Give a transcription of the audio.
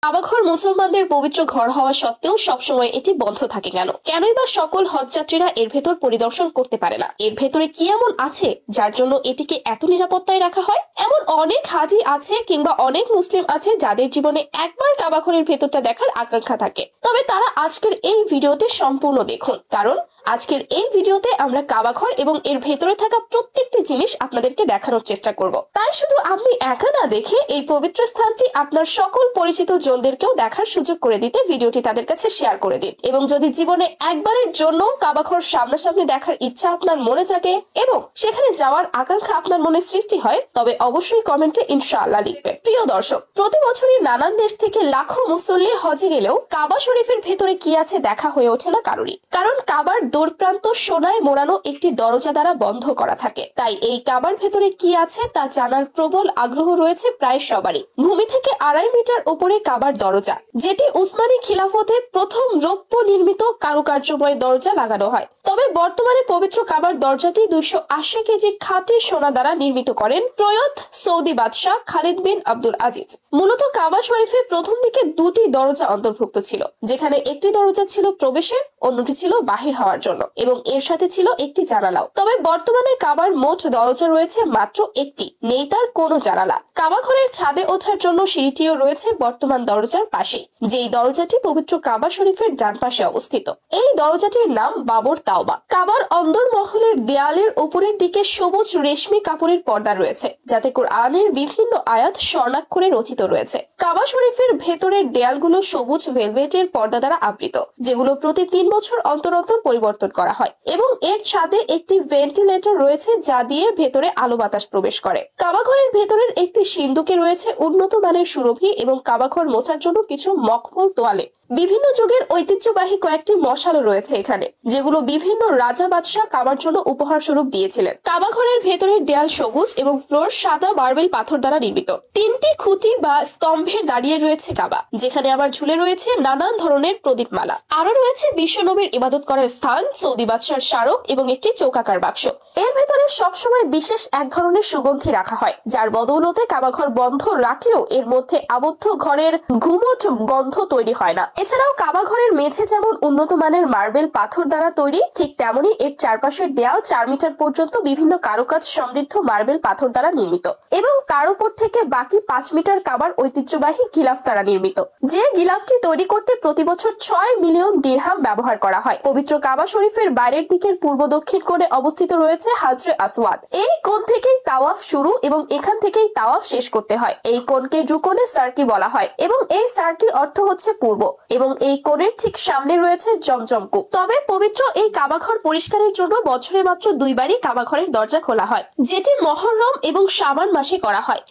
কাবাঘর মুসলমানদের পবিত্র ঘর হওয়া সত্ত্বেও সবসময় এটি বন্ধ থাকে কেন? কেনই বা সকল হজযাত্রীরা এর ভেতর পরিদর্শন করতে পারে না? এর ভেতরে কি এমন আছে যার জন্য এটিকে এত নিরাপত্তায় রাখা হয়? এমন অনেক হাজি আছে কিংবা অনেক মুসলিম আছে যাদের জীবনে একবার কাবাঘরের ভেতরটা দেখার আকাঙ্ক্ষা থাকে। তবে তারা আজকের এই ভিডিওতে সম্পূর্ণ দেখুন, কারণ আজকের এই ভিডিওতে আমরা কাবাঘর এবং এর ভেতরে থাকা প্রত্যেকটি জিনিস আপনাদেরকে দেখানোর চেষ্টা করব। তাই শুধু আপনি একা না দেখে এই পবিত্র স্থানটি আপনার সকল পরিচিত জনদেরকেও দেখার সুযোগ করে দিতে ভিডিওটি তাদের কাছে শেয়ার করে দিন। এবং যদি জীবনে একবারের জন্য কাবাঘর সামনাসামনি দেখার ইচ্ছা আপনার মনে জাগে এবং সেখানে যাওয়ার আকাঙ্ক্ষা আপনার মনে সৃষ্টি হয়, তবে অবশ্যই কমেন্টে ইনশাআল্লাহ লিখবেন। প্রিয় দর্শক, প্রতি বছরই নানান দেশ থেকে লাখো মুসল্লি হজে গেলেও কাবা শরীফের ভেতরে কি আছে দেখা হয়ে ওঠে না কারোরই। কারণ কাবার দোরপ্রান্ত সোনায় মোড়ানো একটি দরজা দ্বারা বন্ধ করা থাকে। তাই এই কাবার ভেতরে কি আছে তা জানার প্রবল আগ্রহ রয়েছে প্রায় সবারই। ভূমি থেকে 2.5 মিটার উপরে কাবার দরজা, যেটি উসমানী খিলাফতে প্রথম রৌপ্য নির্মিত কারুকার্যময় দরজা লাগানো হয়। তবে বর্তমানে পবিত্র কাবার দরজাটি 280 কেজি খাঁটি সোনা দ্বারা নির্মিত করেন প্রয়াত সৌদি বাদশাহ খালিদ বিন আব্দুল আজিজ। মূলত কাবা শরীফে প্রথম দিকে 2টি দরজা অন্তর্ভুক্ত ছিল, যেখানে একটি দরজা ছিল প্রবেশের, অন্যটি ছিল বাহির হওয়ার জন্য এবং এর সাথে ছিল একটি জানালাও। তবে বর্তমানে কাবার মোট দরজা রয়েছে মাত্র একটি, নেই তার কোনো জানালা। কাবা ঘরের ছাদে ওঠার জন্য সিঁড়িটিও রয়েছে বর্তমান দরজার পাশে, যেই দরজাটি পবিত্র কাবা শরীফের ডান পাশে অবস্থিত। এই দরজাটির নাম বাবর তাওবা। কাবার অন্দরমহলের দেয়ালের উপরের দিকে সবুজ রেশমি কাপড়ের পর্দা রয়েছে, যাতে কোরআনের বিভিন্ন আয়াত স্বর্ণাক্ষরে রচিত রয়েছে। কাবা শরীফের ভেতরের দেয়ালগুলো সবুজ ভেলভেটের পর্দা দ্বারা আবৃত, যেগুলো প্রতি 3 বছর অন্তর অন্তর পরিবর্তন করা হয় এবং এর ছাদে একটি ভেন্টিলেটর রয়েছে যা দিয়ে ভেতরে আলো বাতাস প্রবেশ করে। কাবাঘরের ভেতরের একটি সিন্দুকে রয়েছে উন্নত মানের সুরভি এবং কাবাঘর মোছার জন্য কিছু মখমল তোয়ালে। বিভিন্ন যুগের ঐতিহ্যবাহী কয়েকটি মশালও রয়েছে এখানে, যেগুলো বিভিন্ন রাজা বাদশাহ কাবার জন্য উপহার স্বরূপ দিয়েছিলেন। কাবাঘরের ভেতরের দেয়াল সবুজ এবং ফ্লোর সাদা মার্বেল পাথর দ্বারা নির্মিত। 3টি খুঁটি বা স্তম্ভের দাঁড়িয়ে রয়েছে কাবা, যেখানে আবার ঝুলে রয়েছে নানান ধরনের প্রদীপমালা। আরো রয়েছে বিশ্বনবীর ইবাদত করার স্থান, সৌদি বাদশার স্মারক এবং একটি চৌকাকার বাক্স। এর ভেতরে সবসময় বিশেষ এক ধরনের সুগন্ধি রাখা হয়, যার বদৌলতে কাবাঘর বন্ধ রাখলেও এর মধ্যে আবদ্ধ ঘরের ঘুমট গন্ধ তৈরি হয় না। এছাড়াও কাবাঘরের মেঝে যেমন উন্নত মানের মার্বেল পাথর দ্বারা তৈরি, ঠিক তেমনি এর চারপাশের দেয়াল 4 মিটার পর্যন্ত বিভিন্ন কারুকাজ সমৃদ্ধ মার্বেল পাথর দ্বারা নির্মিত এবং তার উপর থেকে বাকি 5 মিটার কাবার ঐতিহ্যবাহী গিলাফ দ্বারা নির্মিত, যে গিলাফটি তৈরি করতে প্রতি বছর 6 মিলিয়ন দিরহাম ব্যবহার করা হয়। পবিত্র কাবা শরীফের বাইরের দিকের পূর্ব দক্ষিণ কোণে অবস্থিত রয়েছে হাজরে আসওয়াদ। এই কোণ থেকেই তাওয়াফ শুরু এবং এখান থেকেই তাওয়াফ শেষ করতে হয়। এই কোণকে রুকনে সার্কি বলা হয় এবং এই সার্কি অর্থ হচ্ছে পূর্ব, এবং এই কোণের ঠিক সামনে রয়েছে জমজম কূপ। তবে পবিত্র এই কাবাঘর পরিষ্কারের জন্য বছরে মাত্র 2 বারই কাবাঘরের দরজা খোলা হয়, যেটি মহররম এবং শাবান মাসে করা হয়।